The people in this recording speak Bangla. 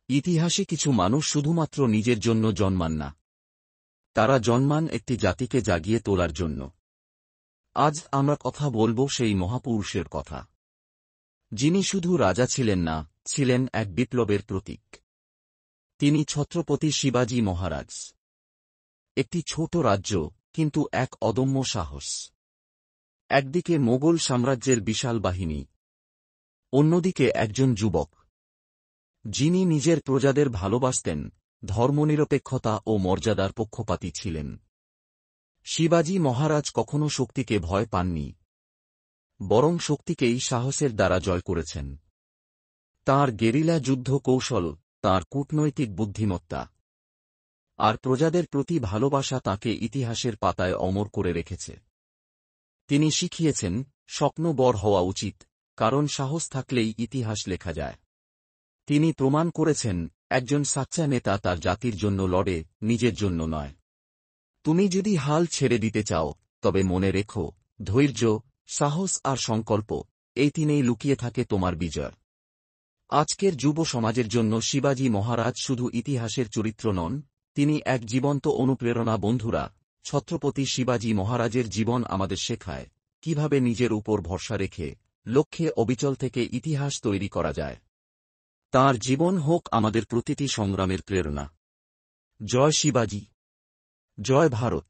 ইতিহাসে কিছু মানুষ শুধুমাত্র নিজের জন্য জন্মান না, তারা জন্মান একটি জাতিকে জাগিয়ে তোলার জন্য। আজ আমরা কথা বলবো সেই মহাপুরুষের কথা, যিনি শুধু রাজা ছিলেন না, ছিলেন এক বিপ্লবের প্রতীক। তিনি ছত্রপতি শিবাজী মহারাজ। একটি ছোট রাজ্য, কিন্তু এক অদম্য সাহস। একদিকে মোগল সাম্রাজ্যের বিশাল বাহিনী, অন্যদিকে একজন যুবক, যিনি নিজের প্রজাদের ভালোবাসতেন, ধর্মনিরপেক্ষতা ও মর্যাদার পক্ষপাতী ছিলেন। শিবাজী মহারাজ কখনও শক্তিকে ভয় পাননি, বরং শক্তিকেই সাহসের দ্বারা জয় করেছেন। তাঁর গেরিলা যুদ্ধ কৌশল, তাঁর কূটনৈতিক বুদ্ধিমত্তা আর প্রজাদের প্রতি ভালোবাসা তাঁকে ইতিহাসের পাতায় অমর করে রেখেছে। তিনি শিখিয়েছেন, স্বপ্ন বড় হওয়া উচিত, কারণ সাহস থাকলেই ইতিহাস লেখা যায়। তিনি প্রমাণ করেছেন, একজন সাচ্চা নেতা তার জাতির জন্য লড়ে, নিজের জন্য নয়। তুমি যদি হাল ছেড়ে দিতে চাও, তবে মনে রেখো, ধৈর্য, সাহস আর সংকল্প, এই তিনেই লুকিয়ে থাকে তোমার বিজয়। আজকের যুব সমাজের জন্য শিবাজী মহারাজ শুধু ইতিহাসের চরিত্র নন, তিনি এক জীবন্ত অনুপ্রেরণা। বন্ধুরা, ছত্রপতি শিবাজী মহারাজের জীবন আমাদের শেখায় কিভাবে নিজের উপর ভরসা রেখে লক্ষ্যে অবিচল থেকে ইতিহাস তৈরি করা যায়। তাঁর জীবন হোক আমাদের প্রতিটি সংগ্রামের প্রেরণা। জয় শিবাজী, জয় ভারত।